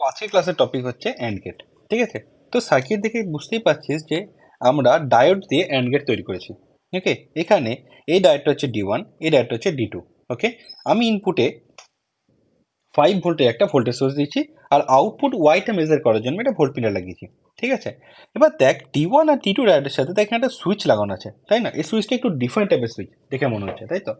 আজকের ক্লাসের টপিক হচ্ছে অ্যান্ড গেট। ঠিক আছে, তো সার্কিট দেখে বুঝতেই পারছিস যে আমরা ডায়োড দিয়ে অ্যান্ড গেট তৈরি করেছি। ওকে, এখানে এই ডায়োডটা হচ্ছে D1, এই ডায়োডটা হচ্ছে D2। ওকে, আমি ইনপুটে 5 ভোল্টের একটা ভোল্টেজ সোর্স দিচ্ছি, আর আউটপুট ওয়াইটা মেজার করার জন্য একটা ভোল্ট মিটার লাগিয়েছি। ঠিক আছে, এবার দেখ D1 আর D2 ডায়োডের সাথে দেখ এখানে একটা সুইচ লাগানো আছে, তাই না? এই সুইচটা একটু ডিফারেন্ট টাইপের সুইচ দেখে মনে হচ্ছে, তাই তো?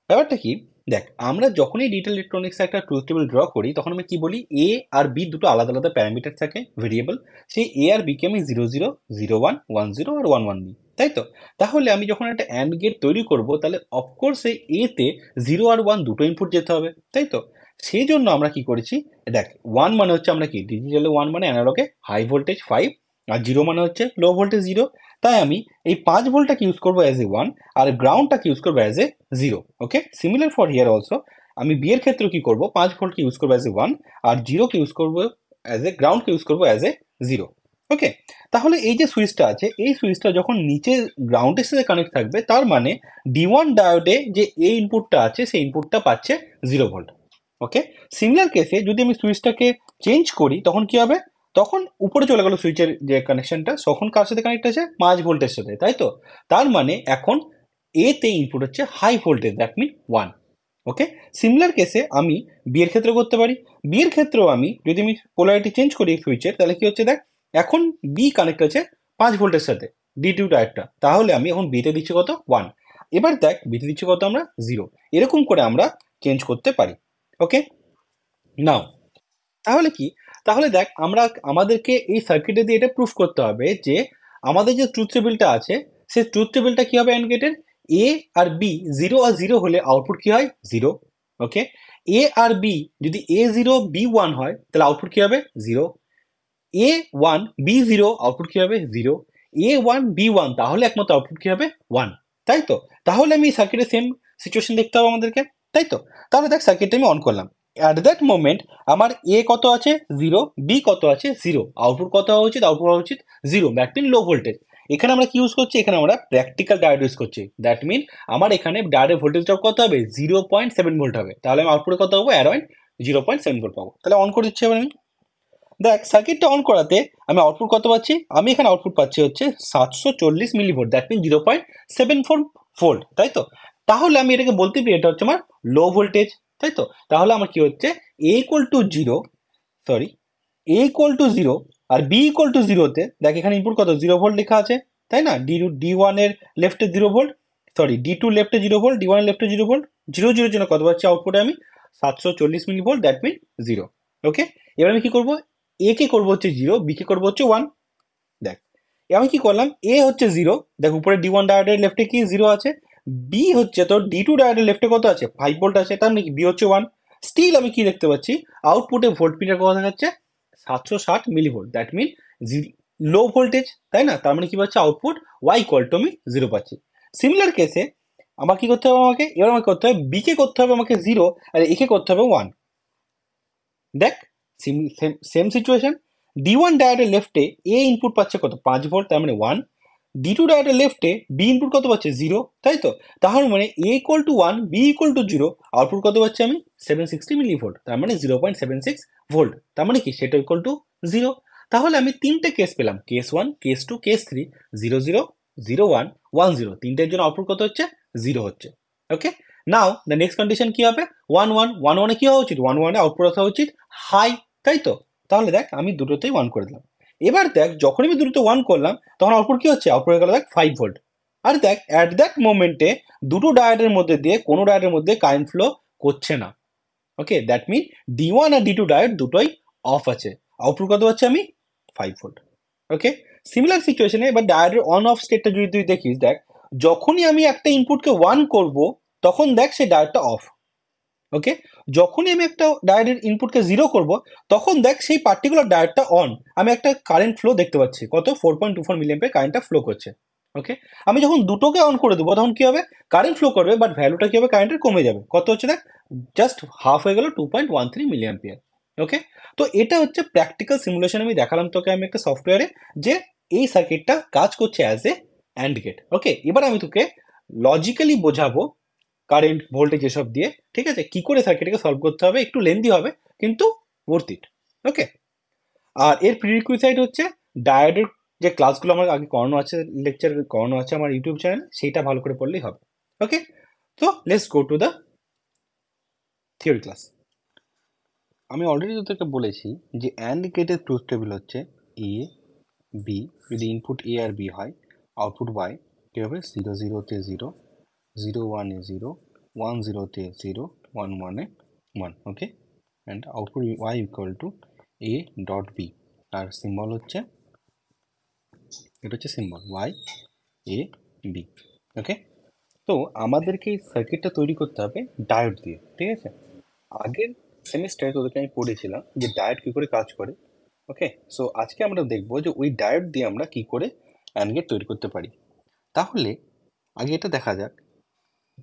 ব্যাপারটা কি, দেখ আমরা যখনই ডিটেল ইলেকট্রনিক্সে একটা ট্রুথ টেবিল ড্র করি তখন আমি কি বলি, এ আর বি দুটো আলাদা আলাদা প্যারামিটার থাকে, ভেরিয়েবল। সেই এ আর বিকে আমি 0 0 0 1 1 0 আর 1 1 নিই, তাই তো? তাহলে আমি যখন একটা অ্যান্ড গেট তৈরি করব, তাহলে অফকোর্স এই এতে 0 আর 1 দুটো ইনপুট যেতে হবে, তাই তো? সেই জন্য আমরা কি করেছি, দেখ 1 মানে হচ্ছে আমরা কি ডিজিটালে 1 মানে অ্যানালগে হাই ভোল্টেজ 5, আর 0 মানে হচ্ছে লো ভোল্টেজ 0। তাই আমি এই 5 ভোল্টটাকে ইউজ করবো অ্যাজ এ 1, আর গ্রাউন্ডটাকে ইউজ করবো as a 0। Okay, similar for here also. আমি বি এর ক্ষেত্রে কি করবো, 5 ভোল্টকে ইউজ করবো অ্যাজ এ 1, আর 0কে ইউজ করবো অ্যাজ এ গ্রাউন্ডকে ইউজ করবো অ্যাজ এ 0। ওকে, তাহলে এই যে সুইচটা আছে, এই সুইচটা যখন নিচে গ্রাউন্ডের সাথে কানেক্ট থাকবে, তার মানে D1 ডায়োডে যে এই ইনপুটটা আছে সেই ইনপুটটা পাচ্ছে 0 ভোল্ট। ওকে, সিমিলার কেসে যদি আমি সুইচটাকে চেঞ্জ করি তখন কি হবে, তখন উপরে চলে গেল সুইচের যে কানেকশনটা, তখন কার সাথে কানেক্ট আছে, 5 ভোল্টের সাথে, তাই তো? তার মানে এখন এতে ইনপুট হচ্ছে high voltage, that mean 1। Okay, similar কেসে আমি বি এর ক্ষেত্রে করতে পারি। বি এর ক্ষেত্রেও আমি যদি আমি পোলারিটি চেঞ্জ করি সুইচের, তাহলে কি হচ্ছে, দেখ এখন বি কানেক্ট আছে 5 ভোল্টের সাথে D2 ডায়োডটা, তাহলে আমি এখন বিতে দিচ্ছি কত, 1। এবার দেখ বিতে দিচ্ছি কত আমরা, 0। এরকম করে আমরা চেঞ্জ করতে পারি। ওকে, নাও তাহলে কি, তাহলে দেখ আমরা আমাদেরকে এই সার্কিটে দিয়ে এটা প্রুফ করতে হবে যে আমাদের যে ট্রুথ টেবিলটা আছে, সেই ট্রুথ টেবিলটা কি হবে, অ্যান্ড গেটের এ আর বি 0 আর 0 হলে আউটপুট কি হয়, 0। ওকে, এ আর বি যদি A0 B1 হয় তাহলে আউটপুট কি হবে, 0। A1 B0 আউটপুট কি হবে, 0। A1 B1 তাহলে একমাত্র আউটপুট কি হবে, 1। তাই তো? তাহলে আমি সার্কিটের সেম সিচুয়েশন দেখতে হবে আমাদেরকে, তাই তো? তাহলে দেখ সার্কিটটা আমি অন করলাম। অ্যাট দ্যাট মোমেন্ট আমার এ কত আছে, 0, বি কত আছে, 0, আউটপুট কত হওয়া উচিত, আউটপুট হওয়া উচিত 0, দ্যাট মিন লো ভোল্টেজ। এখানে আমরা কি ইউজ করছি, এখানে আমরা প্র্যাকটিক্যাল ডায়োড ইউজ করছি, দ্যাট মিন আমার এখানে ডায়োডের ভোল্টেজ ড্রপ কত হবে, 0.7 ভোল্ট হবে, তাহলে আমি আউটপুটে কত পাবো, অ্যারাউন্ড 0.7 ভোল্ট পাবো। তাহলে অন করে দিচ্ছি এবার আমি। দেখ সার্কিটটা অন করাতে আমি আউটপুট কত পাচ্ছি, আমি এখানে আউটপুট পাচ্ছি হচ্ছে 740 মিলিভোল্ট, দ্যাট মিন 0.74 ভোল্ট, তাই তো? তাহলে আমি এটাকে বলতে পারি এটা হচ্ছে আমার লো ভোল্টেজ, তাই তো? তাহলে আমার কি হচ্ছে, A equal to zero, sorry, A = 0 আর B = 0তে দেখ এখানে ইনপুট কত, 0 ভোল্ট লেখা আছে, তাই না? D1 এর লেফটে 0 ভোল্ট, সরি D2 লেফটে 0 ভোল্ট, D1 এর লেফটে 0 ভোল্ট, 0 0 জন্য কত পাচ্ছি আউটপুটে আমি, 740 মিলিভোল্ট, দ্যাট মিন 0। ওকে, এবার আমি কি করবো, এ কে করবো হচ্ছে 0, বি কে করবো হচ্ছে 1। দেখ আমি কি করলাম, এ হচ্ছে 0, দেখ উপরে D1 ডায়োডের লেফটে কি 0 আছে, বি হচ্ছে তোর D2 ডায়োডের লেফটে কত আছে, 5 ভোল্ট আছে, তার মানে কি বি হচ্ছে 1। স্টিল আমি কি দেখতে পাচ্ছি, আউটপুটে ভোল্ট মিটার কত দেখাচ্ছে, 760 millivolt, that mean low voltage, তাই না? তার মানে কি পাচ্ছি আউটপুট Y = আমি 0 পাচ্ছি। সিমিলার কেসে আমার কি করতে হবে, আমাকে এবার আমাকে করতে হবে, বি কে করতে হবে আমাকে 0, আর এ কে করতে হবে 1। দেখ সেম সিচুয়েশন, D1 ডায়োডের লেফটে এ ইনপুট পাচ্ছে কত, 5 ভোল্ট, তার মানে 1। D2 ডায়োডের লেফটে বি ইনপুট কত পাচ্ছে, 0, তাই তো? তাহলে মানে A = 1, B = 0, আউটপুট কত পাচ্ছি আমি, 760 মিলিভোল্ট, তার মানে 0.76 ভোল্ট, তার মানে কি সেটা ইকুয়াল টু 0। তাহলে আমি তিনটে কেস পেলাম, কেস 1, কেস 2, কেস 3, 0 0 0 1 1 0, তিনটের জন্য আউটপুট কত হচ্ছে, 0 হচ্ছে। ওকে, নাও দ্য নেক্সট কন্ডিশন কি হবে, 1 1 1 1 এ কি হওয়া উচিত, 1 1 এ আউটপুট হওয়া উচিত হাই, তাই তো? তাহলে দেখ আমি দুটোতেই 1 করে দিলাম। এবার দেখ যখন আমি দুটোতে 1 করলাম তখন আউটপুট কি হচ্ছে, আউটপুট হয়ে গেল দেখ 5 ভোল্ট। আর দেখ অ্যাট দ্যাট মোমেন্টে দুটো ডায়োডের মধ্যে দিয়ে কোনো ডায়োডের মধ্যে কারেন্ট ফ্লো করছে না। ওকে, দ্যাট মিন D1 আর D2 ডায়োড দুটোই অফ আছে, আউটপুট কত পাচ্ছি আমি, 5 ভোল্ট। ওকে, সিমিলার সিচুয়েশনে এবার ডায়োডের অন অফ স্টেটটা যদি তুই দেখিস, দেখ যখনই আমি একটা ইনপুটকে 1 করব তখন দেখ সেই ডায়োডটা অফ। ওকে, যখনই আমি একটা ডায়োডের ইনপুটকে 0 করব তখন দেখ সেই পার্টিকুলার ডায়োডটা অন, আমি একটা কারেন্ট ফ্লো দেখতে পাচ্ছি, কত 4.24 মিলিঅ্যাম্পিয়ার কারেন্টটা ফ্লো করছে। ওকে, আমি যখন দুটোকে অন করে দেবো তখন কি হবে, কারেন্ট ফ্লো করবে, বাট ভ্যালুটা কি হবে, কারেন্টের কমে যাবে, কত হচ্ছে দেখ, জাস্ট হাফ হয়ে গেল 2.13 মিলিঅ্যাম্পিয়ার। ওকে, তো এটা হচ্ছে প্র্যাকটিক্যাল সিমুলেশন আমি দেখালাম তোকে আমি একটা সফটওয়্যারে, যে এই সার্কিটটা কাজ করছে অ্যাজ এ অ্যান্ড গেট। ওকে, এবার আমি তোকে লজিক্যালি বোঝাবো কারেন্ট ভোল্টেজ এসব দিয়ে, ঠিক আছে, কি করে সার্কিটকে সলভ করতে হবে, একটু লেন্দি হবে কিন্তু ওর্থ ইট। ওকে, আর এর প্রিরিকুইসাইট হচ্ছে ডায়োডের যে ক্লাসগুলো আমার আগে করানো আছে, লেকচার করানো আছে আমার ইউটিউব চ্যানেল, সেইটা ভালো করে পড়লেই হবে। ওকে, তো let's go to the theory class. আমি অলরেডি তোদেরকে বলেছি যে অ্যান্ড গেটের ট্রুথ টেবিল হচ্ছে এ বি, যদি ইনপুট এ আর বি হয়, আউটপুট ওয়াই কী হবে, 0 0-তে 0, 0 1-এ 0, 1 0-তে 0, 1 1-এ 1। Okay, AND output Y equal to A dot B, আর সিম্বল হচ্ছে, এটা হচ্ছে symbol Y A B. Okay, তো আমাদেরকে এই সার্কিটটা তৈরি করতে হবে ডায়োড দিয়ে, ঠিক আছে। আগের সেমিস্টারে তোদেরকে আমি পড়েছিলাম যে ডায়োড কী করে কাজ করে। ওকে, সো আজকে আমরা দেখবো যে ওই ডায়োড দিয়ে আমরা কি করে অ্যান্ড গেট তৈরি করতে পারি। তাহলে আগে এটা দেখা যাক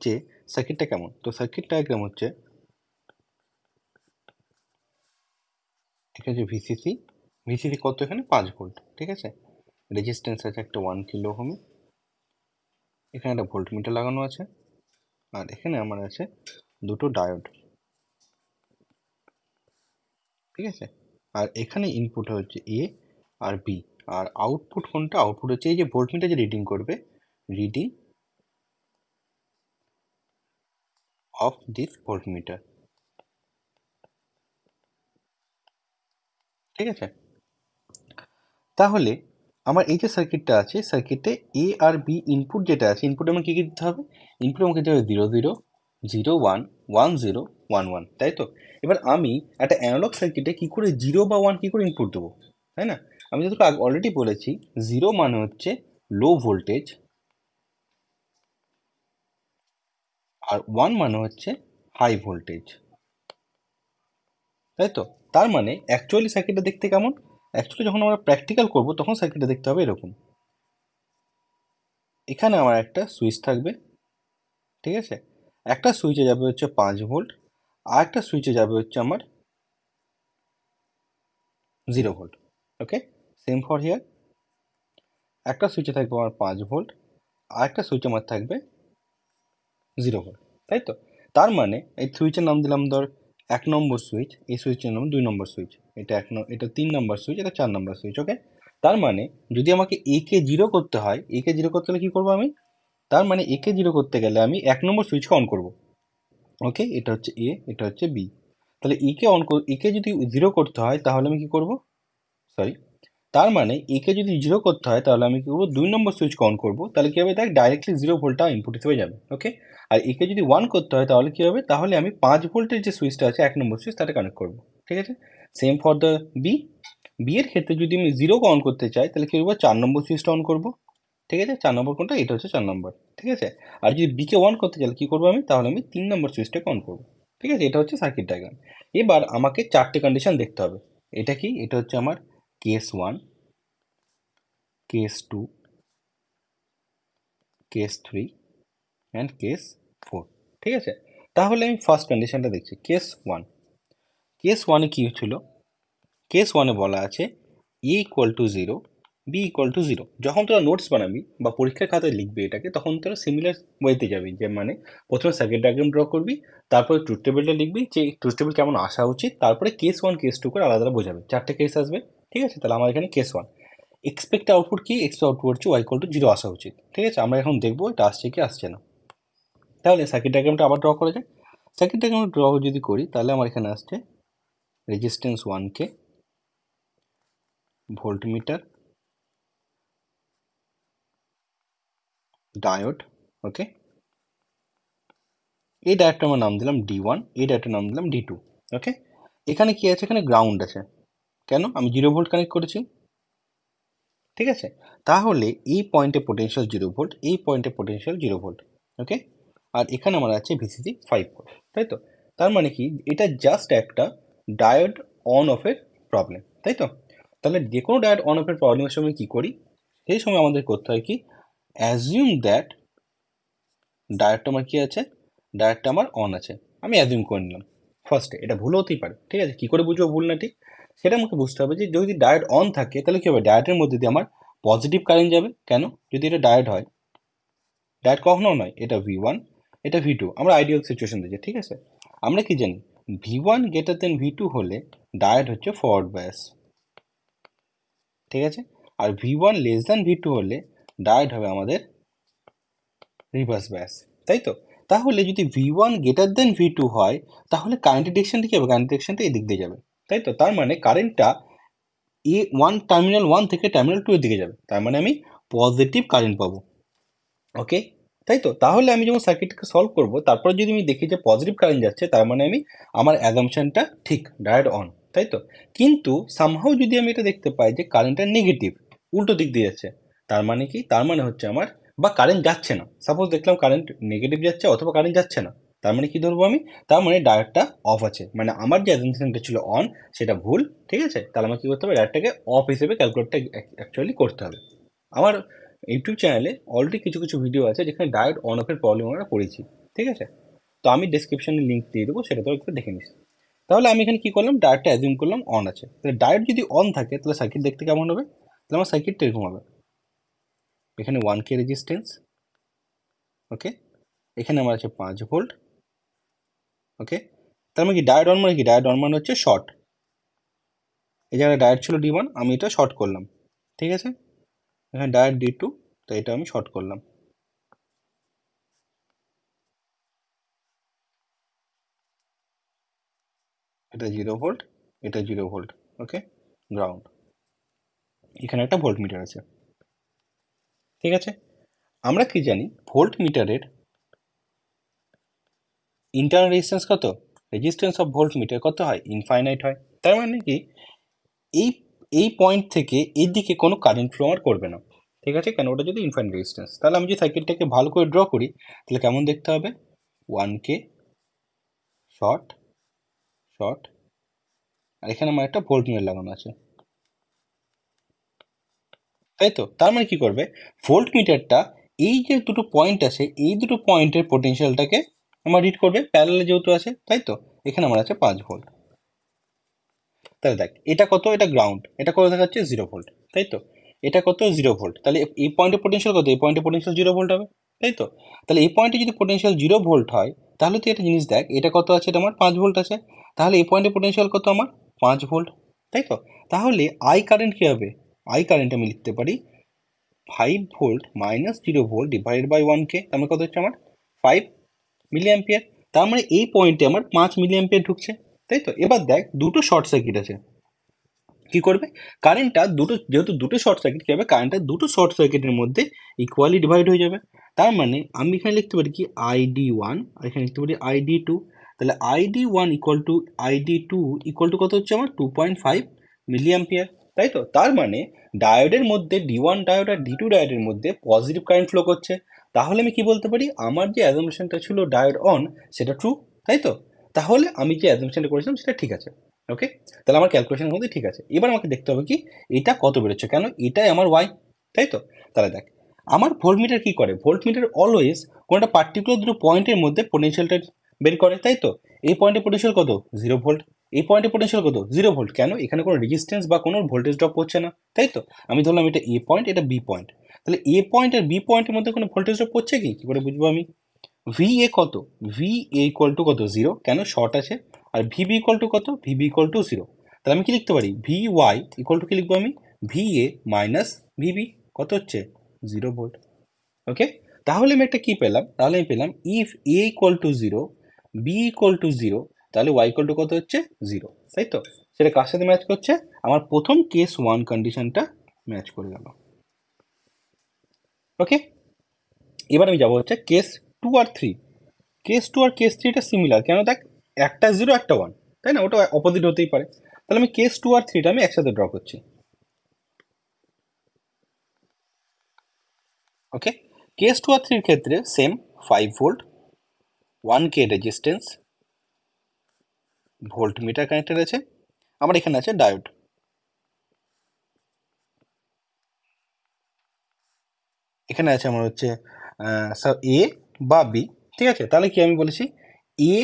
যে সার্কিটটা কেমন। তো সার্কিট ডায়াগ্রাম হচ্ছে, এখানে যে ভিসিসি, ভিসিসি কত, এখানে 5 ভোল্ট, ঠিক আছে। রেজিস্ট্যান্স আছে একটা 1 কিলো ওহম, এখানে একটা ভোল্টমিটার লাগানো আছে, আর এখানে আমার আছে দুটো ডায়োড, ঠিক আছে। আর এখানে ইনপুট হচ্ছে এ আর বি, আর আউটপুট কোনটা, আউটপুট হচ্ছে এই যে ভোল্টমিটার যে রিডিং করবে, রিডিং অফ দিস ভোল্টমিটার, ঠিক আছে। তাহলে আমার এই যে সার্কিটটা আছে, সার্কিটে এ আর বি ইনপুট যেটা আছে, ইনপুট আমাকে কী কী দিতে হবে, ইনপুট আমাকে দিতে হবে 0 0 0 1 1 0 1 1, তাই তো। এবার আমি একটা অ্যানালগ সার্কিটে কী করে 0 বা 1 কী করে ইনপুট দেবো, তাই না। আমি তোকে অলরেডি বলেছি 0 মানে হচ্ছে লো ভোল্টেজ, আর 1 মানে হচ্ছে হাই ভোল্টেজ, তাই তো। তার মানে অ্যাকচুয়ালি সার্কিটটা দেখতে কেমন, অ্যাকচুয়ালি যখন আমরা প্র্যাকটিক্যাল করবো তখন সার্কিটটা দেখতে হবে এরকম। এখানে আমার একটা সুইচ থাকবে, ঠিক আছে। একটা সুইচে যাবে হচ্ছে 5 ভোল্ট, আর একটা সুইচে যাবে হচ্ছে আমার 0 volt. Okay, same for here, একটা সুইচে থাকবে আমার 5 ভোল্ট, আর একটা সুইচে আমার থাকবে 0 ভোল্ট, তাই তো। তার মানে এই সুইচের নাম দিলাম ধর 1 নম্বর সুইচ, এই সুইচের নাম 2 নম্বর সুইচ, এটা এটা 3 নম্বর সুইচ, এটা 4 নম্বর সুইচ। ওকে, তার মানে যদি আমাকে এ কে 0 করতে হয়, এ কে 0 করতে হলে কী করবো আমি, তার মানে এ কে 0 করতে গেলে আমি 1 নম্বর সুইচকে অন করবো। ওকে, এটা হচ্ছে এ, এটা হচ্ছে বি। তাহলে একে যদি 0 করতে হয় তাহলে আমি কি করব, সরি, তার মানে একে যদি 0 করতে হয় তাহলে আমি কি করবো, 2 নম্বর সুইচকে অন করবো, তাহলে কি হবে, দেখ ডাইরেক্টলি 0 ভোল্টটা ইনপুট হিসেবে যাবে। ওকে, আর একে যদি 1 করতে হয় তাহলে কি হবে, তাহলে আমি 5 ভোল্টের যে সুইচটা আছে 1 নম্বর সুইচ, তাটা কানেক্ট করবো, ঠিক আছে। Same for the B, B এর ক্ষেত্রে যদি আমি 0কে অন করতে চাই তাহলে কি করবো, 4 নম্বর সুইচটা অন করবো, ঠিক আছে। 4 নম্বর কোনটা, এটা হচ্ছে 4 নম্বর, ঠিক আছে। আর যদি বিকে 1 করতে চাই কি করবো আমি, তাহলে আমি 3 নম্বর সুইচটাকে অন করবো, ঠিক আছে। এটা হচ্ছে সার্কিট ডায়াগ্রাম। এবার আমাকে 4টে কন্ডিশন দেখতে হবে। এটা কি, এটা হচ্ছে আমার case 1, case 2, case 3 and case 4, ঠিক আছে। তাহলে আমি ফার্স্ট কন্ডিশনটা দেখছি, কেস 1। কেস 1-এ কী ছিল, কেস 1-এ বলা আছে A equal to 0, B equal to 0। যখন তোরা নোটস বানাবি বা পরীক্ষার খাতায় লিখবি এটাকে, তখন তোরা সিমিলার ওয়েতে যাবি, যে মানে প্রথমে সার্কিট ডায়াগ্রাম ড্র করবি, তারপরে ট্রুথ টেবিলটা লিখবি যে ট্রুথ টেবিল কেমন আসা উচিত, তারপরে কেস 1 কেস 2 করে আলাদা আলাদা বোঝাবে, 4টে কেস আসবে, ঠিক আছে। তাহলে আমার এখানে কেস 1, এক্সপেক্ট আউটপুট কি, এক্সপেক্ট আউটপুট হচ্ছে ওয়াই ইকুয়াল টু 0 আসা উচিত, ঠিক আছে। আমরা এখন দেখবো এটা আসছে কি আসছে না। তাহলে সার্কিট ডায়াগ্রামটা আবার ড্র করা যায়। সার্কিট ডায়াগ্রাম ড্র যদি করি তাহলে আমার এখানে আসছে রেজিস্ট্যান্স 1K, ভোল্টমিটার, ডায়োড, ওকে। এই ডায়োডটা আমার নাম দিলাম D1, এই ডায়োডটার নাম দিলাম D2, ওকে। এখানে কি আছে, এখানে গ্রাউন্ড আছে, কেন, আমি 0 ভোল্ট কানেক্ট করেছি, ঠিক আছে। তাহলে এই পয়েন্টে পোটেনশিয়াল 0 ভোল্ট, এই পয়েন্টে পোটেনশিয়াল 0 ভোল্ট, ওকে। আর এখানে আমার আছে ভিসিসি 5 ভোল্ট, তাই তো। তার মানে কি, এটা জাস্ট একটা ডায়োড অন অফের প্রবলেম, তাই তো। তাহলে যে কোনো ডায়োড অন অফের প্রবলেমের সময় কী করি, সেই সময় আমাদের করতে হয় কি, অ্যাজিউম দ্যাট ডায়োডটা আমার কী আছে, ডায়োডটা আমার অন আছে, আমি অ্যাজিউম করে নিলাম ফার্স্টে। এটা ভুল হতেই পারে, ঠিক আছে। কী করে বুঝবো ভুল না ঠিক, সেটা আমাকে বুঝতে হবে যে যদি ডায়োড অন থাকে তাহলে কী হবে, ডায়োডের মধ্যে দিয়ে আমার পজিটিভ কারেন্ট যাবে, কেন, যদি এটা ডায়োড হয়, ডায়োড কখনো নয়, এটা V1, এটা V2, আমরা আইডিয়াল সিচুয়েশন দিচ্ছি, ঠিক আছে। আমরা কি জানি, V1 গ্রেটার দেন V2 হলে ডায়োড হচ্ছে ফরওয়ার্ড বায়াস, ঠিক আছে। আর V1 লেস দ্যান V2 হলে ডায়োড হবে আমাদের রিভার্স বায়াস, তাই তো। তাহলে যদি V1 গ্রেটার দেন V2 হয় তাহলে কারেন্টের ডিরেকশনটা কি হবে? কারেন্ট ডিরেকশনটা এদিক দিয়ে যাবে, তাই তো। তার মানে কারেন্টটা টার্মিনাল 1 থেকে টার্মিনাল 2 এর দিকে যাবে, তার মানে আমি পজিটিভ কারেন্ট পাবো, ওকে, তাই তো। তাহলে আমি যখন সার্কিটকে সলভ করব তারপর যদি আমি দেখি যে পজিটিভ কারেন্ট যাচ্ছে, তার মানে আমি আমার অ্যাজাম্পশনটা ঠিক, ডায়োড অন, তাই তো। কিন্তু সামহাও যদি আমি এটা দেখতে পাই যে কারেন্টটা নেগেটিভ, উল্টো দিক দিয়ে যাচ্ছে, তার মানে কি? তার মানে হচ্ছে আমার, বা কারেন্ট যাচ্ছে না, সাপোজ দেখলাম কারেন্ট নেগেটিভ যাচ্ছে অথবা কারেন্ট যাচ্ছে না, তার মানে কি ধরবো আমি? তার মানে ডায়োডটা অফ আছে, মানে আমার যে অ্যাজাম্পশনটা ছিল অন সেটা ভুল, ঠিক আছে। তাহলে আমার কি করতে হবে? ডায়োডটাকে অফ হিসেবে ক্যালকুলেটটা অ্যাকচুয়ালি করতে হবে। আমার ইউটিউব চ্যানেলে অলরেডি কিছু কিছু ভিডিও আছে যেখানে ডায়োড অন অফের প্রবলেম আমরা পড়েছি, ঠিক আছে। তো আমি ডেসক্রিপশনে লিঙ্ক দিয়ে দেবো, সেটা তো একটু দেখে নিস। তাহলে আমি এখানে কি করলাম? ডায়োডটা অ্যাজিউম করলাম অন আছে। তাহলে ডায়োড যদি অন থাকে তাহলে সার্কিট দেখতে কেমন হবে? তাহলে আমার সার্কিটটা এরকম হবে, এখানে 1K রেজিস্ট্যান্স, ওকে, এখানে আমার আছে 5 ভোল্ট, ওকে। তার মানে কি ডায়োড অন মানে কি? ডায়োড অন মানে হচ্ছে শর্ট, এই জায়গায় ডায়োড ছিল D1, আমি এটা শর্ট করলাম, ঠিক আছে। এখানে ডায়োড D2, তো এটা আমি শর্ট করলাম, এটা 0 ভোল্ট, এটা 0 ভোল্ট, ওকে, গ্রাউন্ড। এখানে একটা ভোল্ট মিটার আছে, ঠিক আছে। আমরা কি জানি? ভোল্ট মিটারের ইন্টারনাল রেজিস্ট্যান্স কত? রেজিস্ট্যান্স অফ ভোল্ট মিটার কত হয়? ইনফাইনাইট হয়। তার মানে কি এই এই পয়েন্ট থেকে এর দিকে কোনো কারেন্ট ফ্লো আর করবে না, ঠিক আছে, কেন? ওটা যদি ইনফাইনাইট রেজিস্ট্যান্স। তাহলে আমি যদি সার্কিটটাকে ভালো করে ড্র করি তাহলে কেমন দেখতে হবে? 1K শর্ট, শর্ট, আর এখানে আমার একটা ভোল্ট মিটার লাগানো আছে, তাই তো। তার মানে কি করবে? ভোল্ট মিটারটা এই যে দুটো পয়েন্ট আছে এই দুটো পয়েন্টের পোটেনশিয়ালটাকে আমার রিড করবে, প্যারালালে যেহেতু আছে, তাই তো। এখানে আমার আছে 5 ভোল্ট, তাহলে দেখ এটা কত? এটা গ্রাউন্ড, এটা কত দেখাচ্ছে? 0 ভোল্ট, তাই তো। এটা কত? 0 ভোল্ট, তাহলে এই পয়েন্টের পোটেনশিয়াল কত? এই পয়েন্টের পোটেনশিয়াল 0 ভোল্ট হবে, তাই তো। তাহলে এই পয়েন্টে যদি পোটেনশিয়াল 0 ভোল্ট হয় তাহলে তুই একটা জিনিস দেখ, এটা কত আছে? এটা আমার 5 ভোল্ট আছে, তাহলে এই পয়েন্টের পোটেনশিয়াল কত? আমার 5 ভোল্ট, তাই তো। তাহলে আই কারেন্ট কি হবে? আই কারেন্ট আমি লিখতে পারি 5 volt minus 0 volt divided by 1K, তার মানে কত হচ্ছে আমার? 5 মিলি অ্যাম্পিয়ার। তার মানে এই পয়েন্টে আমার 5 মিলি অ্যাম্পিয়ার ঢুকছে, তাই তো। এবার দেখ দুটো শর্ট সার্কিট আছে, কি করবে? কারেন্টটা দুটো, যেহেতু দুটো শর্ট সার্কিট, কি হবে? কারেন্টটা দুটো শর্ট সার্কিটের মধ্যে ইকুয়ালি ডিভাইড হয়ে যাবে। তার মানে আমি এখানে লিখতে পারি কি ID1, আর এখানে লিখতে পারি ID2। তাহলে ID1 equal to ID2 equal to কত হচ্ছে আমার? 2.5 মিলি অ্যাম্পিয়ার, তাই তো। তার মানে ডায়োডের মধ্যে D1 ডায়োড আর D2 ডায়োডের মধ্যে পজিটিভ কারেন্ট ফ্লো করছে। তাহলে আমি কি বলতে পারি? আমার যে অ্যাজাম্পশনটা ছিল ডায়োড অন, সেটা ট্রু, তাই তো। তাহলে আমি যে অ্যাজাম্পশনটা করেছিলাম সেটা ঠিক আছে, ওকে। তাহলে আমার ক্যালকুলেশনের মধ্যে ঠিক আছে। এবার আমাকে দেখতে হবে কি এটা কত বেরোচ্ছে, কেন এটাই আমার ওয়াই, তাই তো। তাহলে দেখ আমার ভোল্টমিটার কি করে? ভোল্টমিটার অলওয়েজ কোনো একটা পার্টিকুলার দুটো পয়েন্টের মধ্যে পোটেনশিয়ালটা বের করে, তাই তো। এই পয়েন্টের পোটেনশিয়াল কত? 0 ভোল্ট, এই পয়েন্টের পোটেনশিয়াল কত? 0 ভোল্ট, কেন? এখানে কোনো রেজিস্ট্যান্স বা কোনো ভোল্টেজ ড্রপ হচ্ছে না, তাই তো। আমি ধরলাম এটা এ পয়েন্ট, এটা বি পয়েন্ট, তাহলে এ পয়েন্ট আর বি পয়েন্টের মধ্যে কোনো ভোল্টেজ ড্রপ হচ্ছে কি? কি করে বুঝবো আমি? ভি এ কত? ভি এ ইকুয়াল টু কত? 0, কেন? শর্ট আছে। আর ভিবি ইকুয়াল টু কত? VB equal to 0। তাহলে আমি কি লিখতে পারি? ভি ওয়াই ইকুয়াল টু কি লিখবো আমি? ভি এ মাইনাস ভিবি, কত হচ্ছে? 0 ভোল্ট, ওকে। তাহলে আমি একটা কি পেলাম? তাহলে আমি পেলাম if A equal to 0, B equal to 0, তাহলে ওয়াই ইকুয়াল টু কত হচ্ছে? 0, তাই তো। সেটা কার সাথে ম্যাচ করছে? আমার প্রথম কেস 1 কন্ডিশনটা ম্যাচ করে গেল, ওকে। এবার আমি যাবো হচ্ছে কেস 2 আর 3। কেস 2 আর কেস 3 এটা সিমিলার, কেন? দেখ একটা 0 একটা 1, তাই না? ওটা অপোজিট হতেই পারে। তাহলে আমি কেস 2 আর 3টা আমি একসাথে ড্র করছি, ওকে। কেস 2 আর 3 এর ক্ষেত্রে same 5 volt, 1K resistance, volt metre connected আছে, আমার এখানে আছে ডায়োড, এখানে আছে আমার হচ্ছে এ বা বি, ঠিক আছে। তাহলে কি আমি বলেছি? এ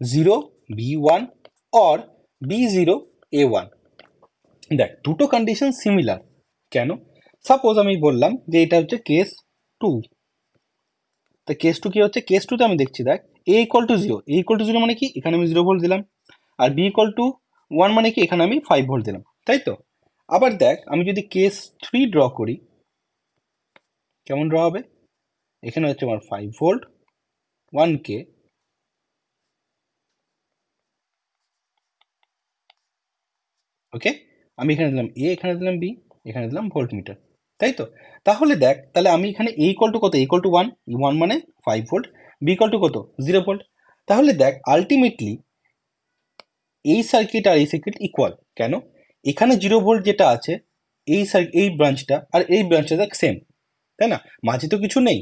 0 B1 অর B0 A1। দেখ দুটো কন্ডিশন সিমিলার, কেন? সাপোজ আমি বললাম যে এটা হচ্ছে কেস 2, তা কেস 2 কি হচ্ছে? কেস 2 তে আমি দেখছি, দেখ A equal to 0, A equal to 0 মানে কি? এখানে আমি 0 ভোল্ট দিলাম, আর বি ইকুয়াল টু ওয়ান মানে কি এখানে আমি 5 ভোল্ট দিলাম, তাই তো। আবার দেখ আমি যদি কেস 3 ড্র করি, কেমন ড্র হবে? এখানে হচ্ছে আমার 5 ভোল্ট 1K, ওকে। আমি এখানে দিলাম এ, এখানে দিলাম বি, এখানে দিলাম ভোল্ট মিটার, তাই তো। তাহলে দেখ, তাহলে আমি এখানে এ ইকুয়াল টু কত? ইকুয়াল টু 1, 1 মানে 5 ভোল্ট, বি ইকুয়াল টু কত? 0 ভোল্ট। তাহলে দেখ আলটিমেটলি এই সার্কিট আর এই সার্কিট ইকুয়াল। কেন? এখানে 0 ভোল্ট যেটা আছে এই ব্রাঞ্চটা আর এই ব্রাঞ্চটা দেখ সেম, তাই না? মাঝে তো কিছু নেই।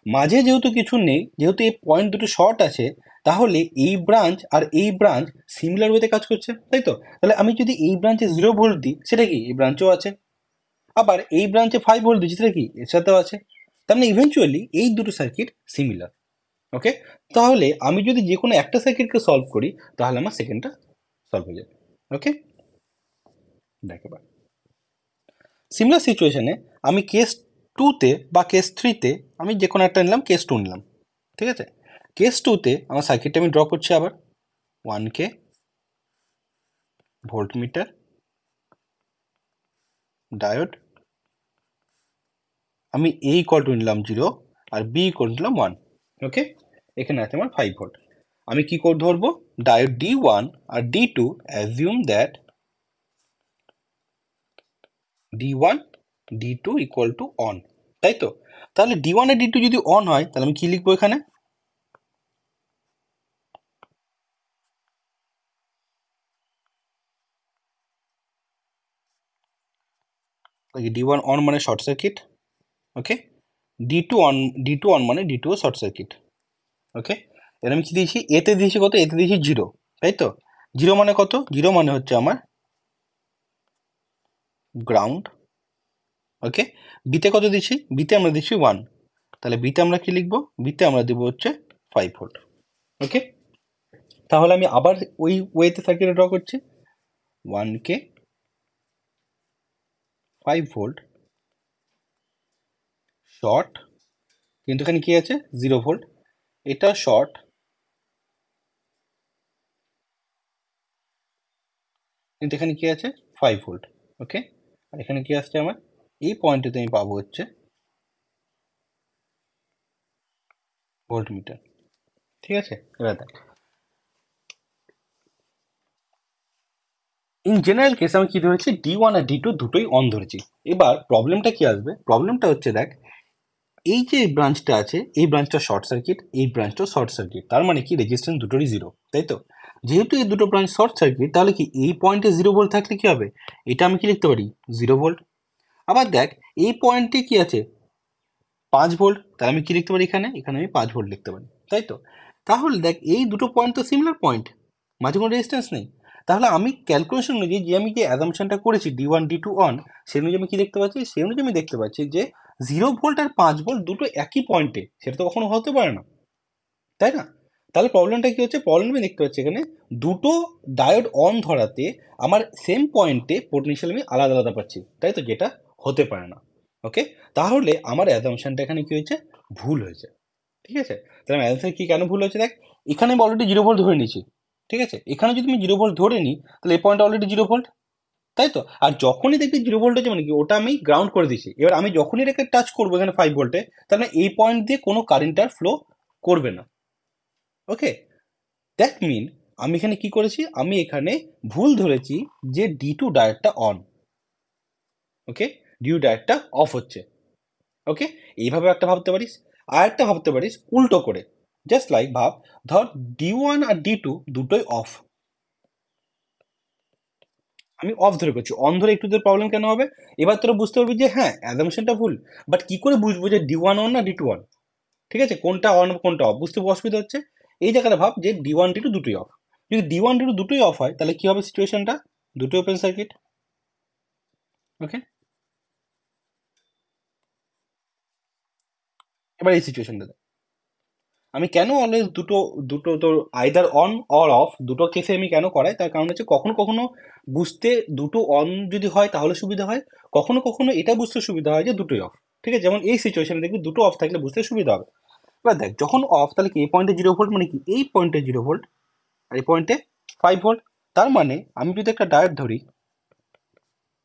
মাঝে যেহেতু কিছু নেই, যেহেতু এই পয়েন্ট দুটো শর্ট আছে, তাহলে এই ব্রাঞ্চ আর এই ব্রাঞ্চ সিমিলার ওয়েতে কাজ করছে, তাই তো। তাহলে আমি যদি এই ব্রাঞ্চে 0 ভোল্ট দিই, সেটা কি এই ব্রাঞ্চেও আছে। আবার এই ব্রাঞ্চে 5 ভোল্ট দিচ্ছি, সেটা কি এর সাথেও আছে। তার মানে ইভেনচুয়ালি এই দুটো সার্কিট সিমিলার, ওকে। তাহলে আমি যদি যে কোনো একটা সার্কিটকে সলভ করি, তাহলে আমার সেকেন্ডটা সলভ হয়ে যাবে, ওকে। দেখ এবার সিমিলার সিচুয়েশনে আমি কেস 2তে বা কেস 3তে আমি যে কোনো একটা নিলাম, কেস 2 নিলাম, ঠিক আছে। কেস 2তে আমার সার্কিটটা আমি ড্র করছি আবার 1K, ভোল্ট মিটার, ডায়োড, আমি এ ইকুয়াল টু নিলাম 0 আর বি ইকুয়াল টু নিলাম 1, ওকে। এখানে আছে আমার 5 ভোল্ট। আমি কি করে ধরবো? ডায়োড D1 আর D2 assume that D1 D2 equal to on, তাই তো। তাহলে D1 আর D2 যদি অন হয়, তাহলে আমি কি লিখবো এখানে? D1 অন মানে short circuit, okay. D2 on, D2 on মানে D2 শর্ট সার্কিট, ওকে। এবার আমি কি দিয়েছি? এতে দিয়েছি কত? এতে দিয়েছি 0, তাই তো। 0 মানে কত? 0 মানে হচ্ছে আমার গ্রাউন্ড, ওকে। বিতে কত দিচ্ছি? বিতে আমরা দিচ্ছি 1, তাহলে বিতে আমরা কি লিখবো? বিতে আমরা দেবো হচ্ছে 5 ভোল্ট, ওকে। তাহলে আমি আবার ওই ওয়েতে সার্কিট ড্র করছি 1K, 5 ভোল্ট, শর্ট, কিন্তু এখানে কি আছে? 0 ভোল্ট। এটা শর্ট, কিন্তু এখানে কি আছে? 5 ভোল্ট, ওকে। আর এখানে কি আসছে আমার? এই পয়েন্টে আমি পাবো হচ্ছে ভোল্ট মিটার, ঠিক আছে। এবার দেখ ইন জেনারেল কেস আমি কি ধরেছি? D1 আর D2 দুটোই অন ধরেছি। এবার প্রবলেমটা কি আসবে? প্রবলেমটা হচ্ছে দেখ, এই যে ব্রাঞ্চটা আছে এই ব্রাঞ্চটা শর্ট সার্কিট, এই ব্রাঞ্চটা শর্ট সার্কিট, তার মানে কি রেজিস্ট্যান্স দুটোরই 0, তাই তো। যেহেতু এই দুটো ব্রাঞ্চ শর্ট সার্কিট, তাহলে কি এই পয়েন্টে 0 ভোল্ট থাকলে কি হবে? এটা আমি কি লিখতে পারি? 0 ভোল্ট। আবার দেখ এই পয়েন্টে কি আছে? 5 ভোল্ট, তাহলে আমি কি লিখতে পারি এখানে? এখানে আমি 5 ভোল্ট লিখতে পারি, তাই তো। তাহলে দেখ এই দুটো পয়েন্ট তো সিমিলার পয়েন্ট, মাঝে কোনো রেজিস্ট্যান্স নেই। তাহলে আমি ক্যালকুলেশন অনুযায়ী যে আমি যে অ্যাজাম্পশনটা করেছি D1 D2 অন, সেই অনুযায়ী আমি কি দেখতে পাচ্ছি? সেই অনুযায়ী আমি দেখতে পাচ্ছি যে 0 ভোল্ট আর 5 ভোল্ট দুটো একই পয়েন্টে, সেটা তো কখনো হতে পারে না, তাই না? তাহলে প্রবলেমটা কি হচ্ছে? প্রবলেম আমি দেখতে পাচ্ছি এখানে দুটো ডায়োড অন ধরাতে আমার সেম পয়েন্টে পোটেনশিয়াল আমি আলাদা আলাদা পাচ্ছি, তাই তো, যেটা হতে পারে না, ওকে। তাহলে আমার অ্যাজাম্পশনটা এখানে কি হয়েছে? ভুল হয়েছে, ঠিক আছে। তাহলে অ্যান্সার কি কেন ভুল হয়েছে? দেখ এখানে আমি অলরেডি 0 ভোল্ট ধরে নিয়েছি, ঠিক আছে। এখানে যদি আমি 0 ভোল্ট ধরে নিই, তাহলে এই পয়েন্ট অলরেডি 0 ভোল্ট, তাই তো। আর যখনই দেখবি 0 ভোল্ট হচ্ছে মানে কি, ওটা আমি গ্রাউন্ড করে দিচ্ছি। এবার আমি যখনই এটাকে টাচ করবো এখানে 5 ভোল্টে, তাহলে এই পয়েন্ট দিয়ে কোনো কারেন্ট আর ফ্লো করবে না, ওকে। দ্যাট মিন আমি এখানে কি করেছি? আমি এখানে ভুল ধরেছি যে D2 ডায়োডটা on, okay, D2 ডায়োডটা of হচ্ছে, ওকে। এইভাবে একটা ভাবতে পারিস। আর একটা ভাবতে পারিস উল্টো করে, জাস্ট লাইক ভাব, ধর D1 আর D2 দুটোই অফ, আমি অফ ধরে করছি, অন ধরে একটু তোর প্রবলেম কেন হবে? এবার তোরা বুঝতে পারবি যে হ্যাঁ অ্যাজাম্পশনটা ভুল, বাট কি করে বুঝবো যে D1 অন না D2 অন? ঠিক আছে, কোনটা অন কোনটা অফ বুঝতে অসুবিধা হচ্ছে। এই জায়গাটা ভাব যে D1 D2 দুটোই অফ। যদি D1 D2 দুটোই অফ হয়, তাহলে কি হবে সিচুয়েশনটা? দুটোই ওপেন সার্কিট, ওকে। এবার এই সিচুয়েশনটা আমি কেন অলওয়েজ দুটো দুটো তোর আইদার অন অর অফ দুটো কেসে আমি কেন করাই, তার কারণ হচ্ছে কখনো কখনো বুঝতে দুটো অন যদি হয় তাহলে সুবিধা হয়, কখনো কখনো এটা বুঝতে সুবিধা হয় যে দুটোই অফ, ঠিক আছে। যেমন এই সিচুয়েশনে দেখবি দুটো অফ থাকলে বুঝতে সুবিধা হবে। এবার দেখ যখন অফ, তাহলে কি এই পয়েন্টে 0 ভোল্ট মানে কি এই পয়েন্টে 0 ভোল্ট আর এই পয়েন্টে 5 ভোল্ট, তার মানে আমি যদি একটা ডায়োড ধরি,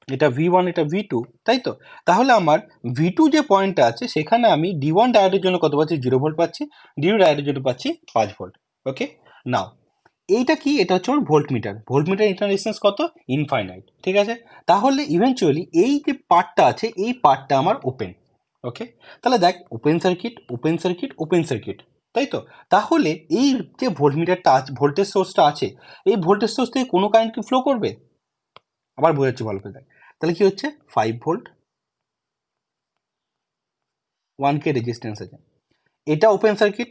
এটা V1 এটা V2, তাই তো, তাহলে আমার V2 যে পয়েন্টটা আছে সেখানে আমি D1 ডায়োডের জন্য কত পাচ্ছি, 0 ভোল্ট পাচ্ছি, D2 ডায়োডের জন্য পাচ্ছি 5 ভোল্ট। ওকে, নাও এইটা কি, এটা হচ্ছে আমার ভোল্টমিটার। ভোল্টমিটার ইন্টারনাল রেজিস্ট্যান্স কত, ইনফাইনাইট, ঠিক আছে। তাহলে ইভেনচুয়ালি এই যে পার্টটা আছে এই পার্টটা আমার ওপেন। ওকে, তাহলে দেখ open circuit open circuit open circuit, তাই তো। তাহলে এই যে ভোল্টমিটারটা আছে, ভোল্টেজ সোর্সটা আছে, এই ভোল্টেজ সোর্স থেকে কোনো কারেন্ট কি ফ্লো করবে? আবার বোঝাচ্ছি ভালো করে দেখ। তাহলে কি হচ্ছে, 5 ভোল্ট, 1K রেজিস্ট্যান্স আছে, এটা ওপেন সার্কিট,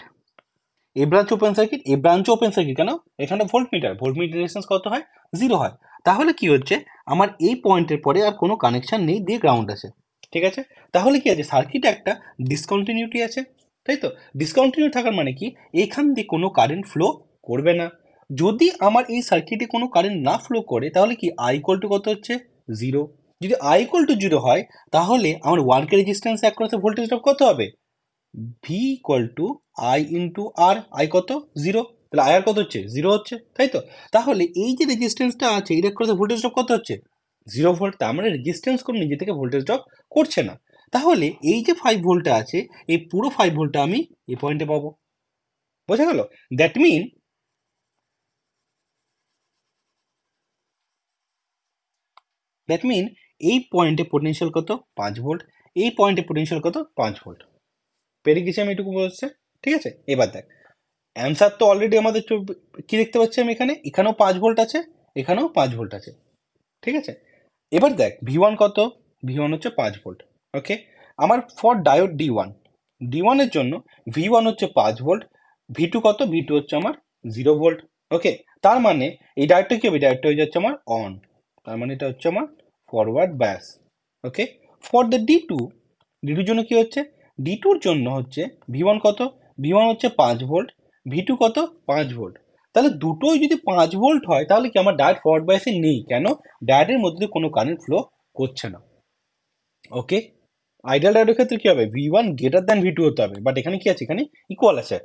এ ব্রাঞ্চ ওপেন সার্কিট, এ ব্রাঞ্চ ওপেন সার্কিট, কেন, এখানে ভোল্টমিটার, ভোল্টমিটার রেজিস্ট্যান্স কত হয়, 0 হয়। তাহলে কি হচ্ছে, আমার এই পয়েন্টের পরে আর কোনো কানেকশন নেই, দিয়ে গ্রাউন্ড আছে, ঠিক আছে। তাহলে কি আছে, সার্কিটে একটা ডিসকন্টিনিউটি আছে, তাই তো। ডিসকন্টিনিউ থাকার মানে কি, এখান দিয়ে কোনো কারেন্ট ফ্লো করবে না। যদি আমার এই সার্কিটে কোনো কারেন্ট না ফ্লো করে তাহলে কি আই ইকুয়াল টু কত হচ্ছে, 0। যদি আই ইকুয়াল টু 0 হয় তাহলে আমার 1K রেজিস্ট্যান্স অ্যাক্রসে ভোল্টেজ ড্রপ কত হবে, V equal to I into R, I কত, 0, তাহলে আই আর কত হচ্ছে, 0 হচ্ছে, তাই তো। তাহলে এই যে রেজিস্ট্যান্সটা আছে এর করে ভোল্টেজ ড্রপ কত হচ্ছে, 0 ভোল্ট। তার মানে রেজিস্ট্যান্স কোনো নিজে থেকে ভোল্টেজ ড্রপ করছে না। তাহলে এই যে 5 ভোল্টটা আছে এই পুরো 5 ভোল্টটা আমি এই পয়েন্টে পাবো, বোঝা গেল। দ্যাট মিন দ্যাট মিন এই পয়েন্টে পোটেনশিয়াল কত, 5 ভোল্ট, এই পয়েন্টে পোটেনশিয়াল কত, 5 ভোল্ট। পেরে গেছি আমি, এটুকু বলছে, ঠিক আছে। এবার দেখ অ্যান্সার তো অলরেডি আমাদের কি দেখতে পাচ্ছি আমি, এখানে এখানেও 5 ভোল্ট আছে, এখানেও 5 ভোল্ট আছে, ঠিক আছে। এবার দেখ V1 কত, V1 হচ্ছে 5 ভোল্ট। ওকে, আমার ফর ডায়োড D1 এর জন্য V1 হচ্ছে 5 ভোল্ট, V2 কত, V2 হচ্ছে আমার 0 ভোল্ট। ওকে, তার মানে এই ডায়োডটা কি হবে, ডায়োডটা হয়ে যাচ্ছে আমার অন, তার মানে এটা হচ্ছে আমার ফরওয়ার্ড ব্যাস। ওকে, ফর দ্য D2 জন্য কি হচ্ছে, D2 এর জন্য হচ্ছে V1 কত, V1 হচ্ছে 5 ভোল্ট, V2 কত, 5 ভোল্ট। তাহলে দুটোই যদি 5 ভোল্ট হয় তাহলে কি আমার ডায়োড ফরওয়ার্ড বায়াসে নেই, কেন, ডায়োডের মধ্যে কোনো কারেন্ট ফ্লো করছে না। ওকে, আইডিয়াল ডায়োডের ক্ষেত্রে কি হবে, V1 গ্রেটার দ্যান V2 হতে হবে, বাট এখানে কি আছে, এখানে ইকুয়াল আছে।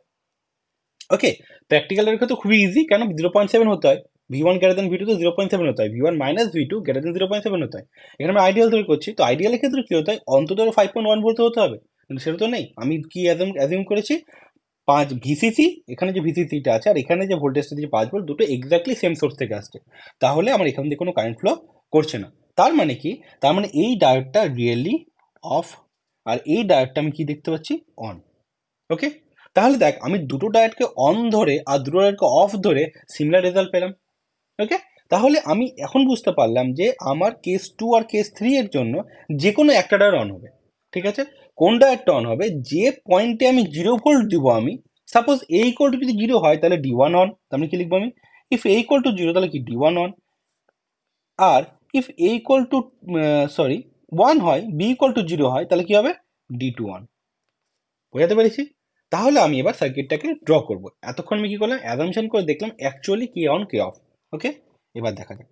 ওকে, প্র্যাকটিক্যালের ক্ষেত্রে খুবই ইজি, কেন 0.7 হতে হয়, V1 গ্রেটার দ্যান V2 তো 0.7 হতে হয়, V1 minus V2 greater than 0.7 হতে হয়। এখানে আমি আইডিয়াল ধরে করছি, তো আইডিয়ালের ক্ষেত্রে কি হতে হয়, অন্তত 5.1 ভোল্ট হতে হবে, কিন্তু সেটা তো নেই। আমি কি অ্যাজিউম করেছি, 5 ভিসিসি, এখানে যে ভিসিসিটা আছে আর এখানে যে ভোল্টেজটা দিয়েছে 5 ভোল্ট, দুটো এক্স্যাক্টলি সেম সোর্স থেকে আসছে, তাহলে আমার এখান থেকে কোনো কারেন্ট ফ্লো করছে না। তার মানে কি, তার মানে এই ডায়োডটা রিয়েলি অফ, আর এই ডায়োডটা আমি কি দেখতে পাচ্ছি, অন। ওকে, তাহলে দেখ আমি দুটো ডায়োডকে অন ধরে আর দুটো ডায়োডকে অফ ধরে সিমিলার রেজাল্ট পেলাম। ওকে, তাহলে আমি এখন বুঝতে পারলাম যে আমার কেস 2 আর কেস 3 এর জন্য যে কোনো একটা ডায়োড অন হবে, ঠিক আছে। কোন ডায়োডটা অন হবে, যে পয়েন্টে আমি 0 ভোল্ট দিব, আমি সাপোজ এ ইকুয়াল টু যদি 0 হয় তাহলে D1 অন, তার মানে কি লিখবো আমি, ইফ এ ইকুয়াল টু 0 তাহলে কি D1 অন, আর ইফ এ ইকুয়াল টু 1 হয়, বি ইকুয়াল টু 0 হয় তাহলে কি হবে, D2 অন। বোঝাতে পেরেছি? তাহলে আমি এবার সার্কিটটাকে ড্র করব। এতক্ষণ আমি কি করলাম, অ্যাজাম্পশন করে দেখলাম অ্যাকচুয়ালি কে অন কে অফ। ওকে, এবার দেখা যাক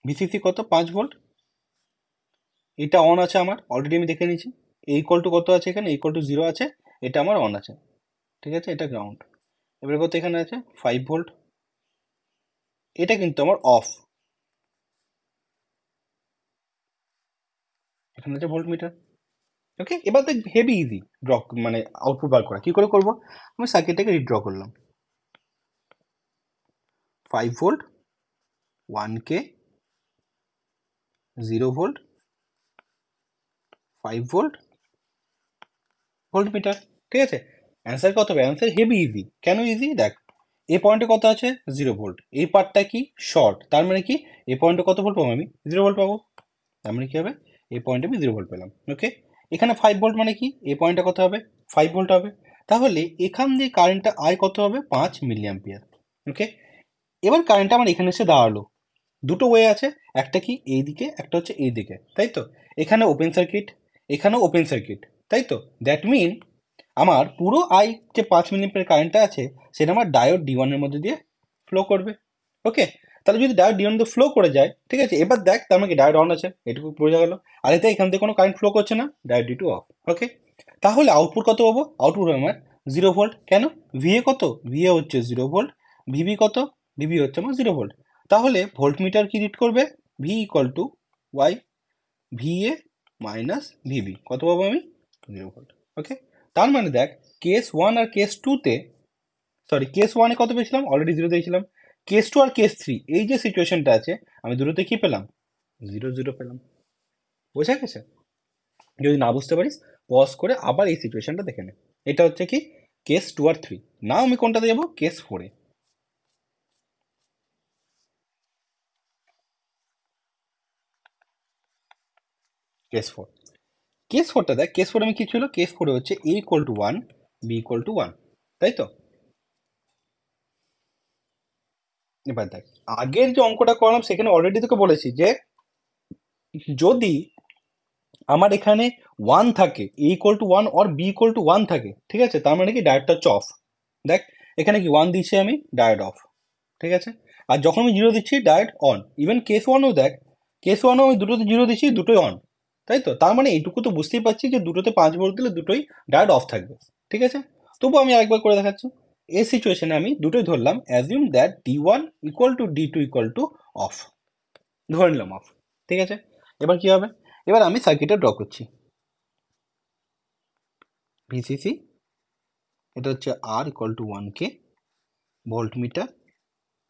ভিসিসি কত, 5 ভোল্ট, এটা অন আছে আমার, অলরেডি আমি দেখে নিয়েছি। এই ইকুয়াল টু কত আছে, এখানে ইকুয়াল টু 0 আছে, এটা আমার অন আছে, ঠিক আছে, এটা গ্রাউন্ড। এবারে কত এখানে আছে, 5 ভোল্ট, এটা কিন্তু আমার অফ, এখানে আছে ভোল্ট মিটার। ওকে, এবার দেখ হেভি ইজি ড্র, মানে আউটপুট বার করা, কি করে করব, আমি সার্কিটটাকে রিড্র করলাম, 5 volt, 1K, 0 volt, 5 volt, volt metre, ঠিক আছে। অ্যান্সার কত হবে, অ্যান্সার হেভি ইজি। কেন ইজি, দেখ এই পয়েন্টে কত আছে, 0 ভোল্ট, এই পার্টটা কি শর্ট, তার মানে কি এই পয়েন্টে কত ভোল্ট পাবো, আমি 0 ভোল্ট পাবো, তার মানে কি হবে, এই পয়েন্টে আমি 0 ভোল্ট পেলাম। ওকে, এখানে 5 ভোল্ট মানে কি, এই পয়েন্টটা কত হবে, 5 ভোল্ট হবে, তাহলে এখান দিয়ে কারেন্টটা আই কত হবে, 5 মিলি অ্যাম্পিয়ার। ওকে, এবার কারেন্টটা আমার এখানে এসে দাঁড়ালো, দুটো ওয়ে আছে, একটা কি এই দিকে, একটা হচ্ছে এই দিকে, তাই তো। এখানে ওপেন সার্কিট, এখানেও ওপেন সার্কিট, তাই তো। দ্যাট মিন আমার পুরো আই যে 5 মিলিঅ্যাম্পিয়ার কারেন্টটা আছে সেটা আমার ডায়োড D1 এর মধ্যে দিয়ে ফ্লো করবে। ওকে, তাহলে যদি ডায়োড D1 দিয়ে ফ্লো করে যায়, ঠিক আছে, এবার দেখ তার মানে কি ডায়োড অন আছে, এটুকু বোঝা গেল। আর এতে এখান থেকে কোনো কারেন্ট ফ্লো করছে না, ডায়োড D2 অফ। ওকে, তাহলে আউটপুট কত পাবো, আউটপুট আমার 0 ভোল্ট, কেন, ভিএ কত, ভিএ হচ্ছে 0 ভোল্ট, ভিবি কত? ভিবি হচ্ছে আমার 0 ভোল্ট। তাহলে ভোল্টমিটার কি রিড করবে? V equal to Y VA minus VB. কত পাবো আমি? 0 ভোল্ট। ওকে, তার মানে দেখ কেস 1 আর কেস 2তে, সরি কেস 1-এ কত পেয়েছিলাম? অলরেডি 0 দিয়েছিলাম। কেস 2 আর কেস 3 এই যে সিচুয়েশনটা আছে, আমি দুটোতে কি পেলাম? 0 0 পেলাম। বোঝা গেছে? যদি না বুঝতে পারিস পজ করে আবার এই সিচুয়েশনটা দেখে নে। এটা হচ্ছে কি কেস 2 আর 3। নাও আমি কোনটাতে যাবো? কেস 4-এ। কেস 4, কেস 4টা দেখ। কেস 4 আমি কি ছিল? কেস 4-এ হচ্ছে a equal to 1 B equal to 1, তাই তো? এবার দেখ আগের যে অঙ্কটা করলাম সেখানে অলরেডি তোকে বলেছি যে যদি আমার এখানে 1 থাকে, a equal to 1 or B equal to 1 থাকে, ঠিক আছে, তার মানে কি ডায়োডটা হচ্ছে অফ। দেখ এখানে কি 1 দিচ্ছি আমি, ডায়োড অফ, ঠিক আছে। আর যখন আমি 0 দিচ্ছি ডায়োড অন। ইভেন কেস 1-ও দেখ, কেস 1-ও আমি দুটোতে 0 দিচ্ছি, দুটোই অন, তাই তো? তার মানে এইটুকু তো বুঝতেই পারছি যে দুটোতে 5 ভোল্ট দিলে দুটোই ডায়োড অফ থাকবে, ঠিক আছে। তবু আমি আরেকবার করে দেখাচ্ছি। এই সিচুয়েশনে আমি দুটোই ধরলাম, assume that D1 equal to D2 equal two of, ধরে নিলাম অফ, ঠিক আছে। এবার কি হবে? এবার আমি সার্কিটটা ড্র করছি। ভিসিসি, এটা হচ্ছে আর ইকুয়াল টু 1K, ভোল্টমিটার,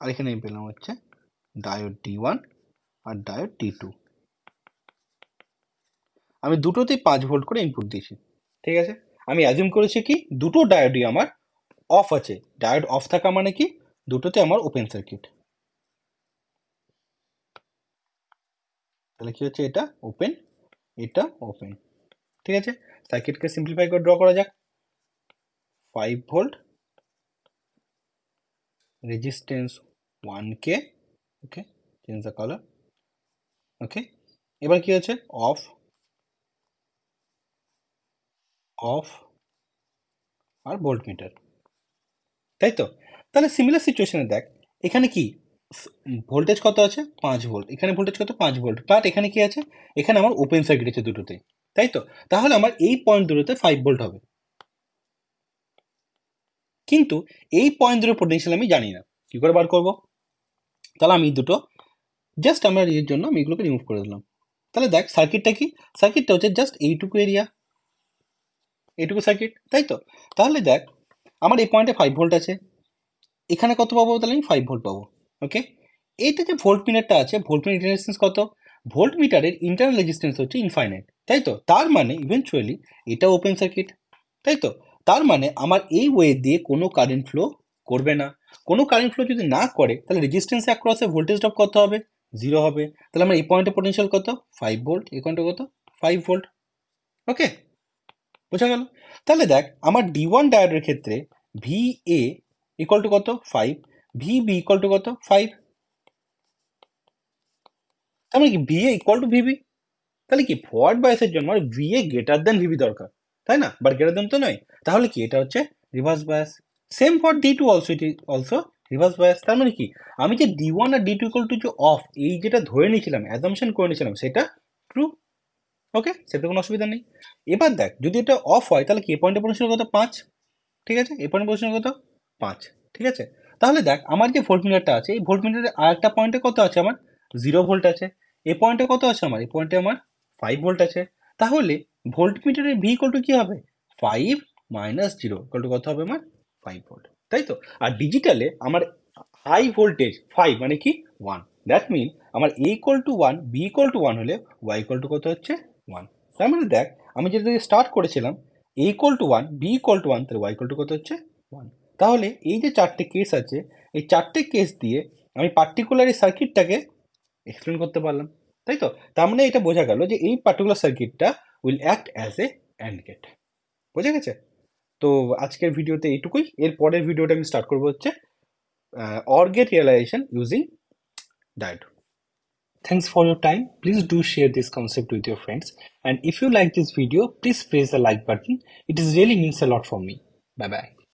আর এখানে আমি পেলাম হচ্ছে ডায়োড D1 আর ডায়োড D2। আমি দুটোতেই 5 ভোল্ট করে ইনপুট দিয়েছি, ঠিক আছে। আমি অ্যাজিউম করেছি কি দুটো ডায়োডই আমার অফ আছে। ডায়োড অফ থাকা মানে কি দুটোতে আমার ওপেন সার্কিট। তাহলে কি হচ্ছে? এটা ওপেন, এটা ওপেন, ঠিক আছে। সার্কিটকে সিম্পলিফাই করে ড্র করা যাক। 5 volt, resistance 1K, okay, change the colour, okay. এবার কি আছে? অফ, অফ আর ভোল্টমিটার, তাই তো? তাহলে সিমিলার সিচুয়েশনে দেখ এখানে কি ভোল্টেজ কত আছে? 5 ভোল্ট। এখানে ভোল্টেজ কত? 5 ভোল্ট। বাট এখানে কি আছে? এখানে আমার ওপেন সার্কিট আছে দুটোতেই, তাই তো? তাহলে আমার এই পয়েন্ট দুটোতে 5 ভোল্ট হবে। কিন্তু এই পয়েন্ট দুটোর পোটেনশিয়াল আমি জানি না, কি করে বার করব? তাহলে আমি দুটো জাস্ট আমার এর জন্য আমি এগুলোকে রিমুভ করে দিলাম। তাহলে দেখ সার্কিটটা কি? সার্কিটটা হচ্ছে জাস্ট এইটুকু এরিয়া, এইটুকু সার্কিট, তাই তো? তাহলে দেখ আমার এই পয়েন্টে 5 ভোল্ট আছে, এখানে কত পাবো? তাহলে আমি 5 ভোল্ট পাবো, ওকে। এইটা যে ভোল্ট মিটারটা আছে, ভোল্ট মিটার রেজিস্ট্যান্স কত? ভোল্ট মিটারের ইন্টারনাল রেজিস্ট্যান্স হচ্ছে ইনফাইনাইট, তাই তো? তার মানে ইভেনচুয়ালি এটা ওপেন সার্কিট, তাই তো? তার মানে আমার এই ওয়ে দিয়ে কোনো কারেন্ট ফ্লো করবে না। কোনো কারেন্ট ফ্লো যদি না করে তাহলে রেজিস্ট্যান্স অ্যাক্রসে ভোল্টেজ ড্রপ কত হবে? 0 হবে। তাহলে আমার এই পয়েন্টে পোটেনশিয়াল কত? 5 ভোল্ট। এই পয়েন্টে কত? 5 ভোল্ট, ওকে, বোঝা গেল? তাহলে দেখ আমার D1 ডায়োডের ক্ষেত্রে VA ইকুয়াল টু কত? 5, VB ইকুয়াল টু কত? 5। তার মানে কি VA ইকুয়াল টু VB? তাহলে কি ফরওয়ার্ড বায়াসের জন্য আমার VA গ্রেটার দেন VB দরকার, তাই না? বাট গ্রেটার দেন তো নয়। তাহলে কি এটা হচ্ছে reverse bias. Same for D2 also, it is also reverse bias. তার মানে কি আমি যে D1 আর D2 ইকুয়াল টু যে অফ, এই যেটা ধরে নিয়েছিলাম, অ্যাজাম্পশন করে নিয়েছিলাম, সেটা ট্রু, ওকে, সেটা কোনো অসুবিধা নেই। এবার দেখ যদি এটা অফ হয় তাহলে কি এ পয়েন্টে পোটেনশিয়াল কত? 5, ঠিক আছে। এ পয়েন্টে পোটেনশিয়াল কত? 5, ঠিক আছে। তাহলে দেখ আমার যে ভোল্ট মিটারটা আছে, এই ভোল্ট মিটারের আর একটা পয়েন্টে কত আছে? আমার 0 ভোল্ট আছে। এ পয়েন্টে কত আছে আমার? এই পয়েন্টে আমার 5 ভোল্ট আছে। তাহলে ভোল্ট মিটারের ভি ইকুয়াল টু কি হবে? 5 মাইনাস 0 ইকুয়াল টু কত হবে আমার? 5 ভোল্ট, তাই তো? আর ডিজিটালে আমার হাই ভোল্টেজ 5 মানে কি 1, দ্যাট মিন আমার A equal to 1 B equal to 1 হলে ওয়াই ইকুয়াল টু কত হচ্ছে? 1। তার মানে দেখ আমি যেটা দিয়ে স্টার্ট করেছিলাম A equal to 1 B equal to 1, তাহলে ওয়াই ইকুয়াল টু কত হচ্ছে? 1। তাহলে এই যে চারটে কেস আছে, এই চারটে কেস দিয়ে আমি পার্টিকুলার এই সার্কিটটাকে এক্সপ্লেন করতে পারলাম, তাই তো? তার মানে এটা বোঝা গেল যে এই পার্টিকুলার সার্কিটটা will act as a AND gate. বোঝা গেছে? তো আজকের ভিডিওতে এইটুকুই। এর পরের ভিডিওটা আমি স্টার্ট করবো হচ্ছে OR gate realization using diode. Thanks for your time. Please do share this concept with your friends. And if you like this video, please press the like button. It is really means a lot for me. Bye bye.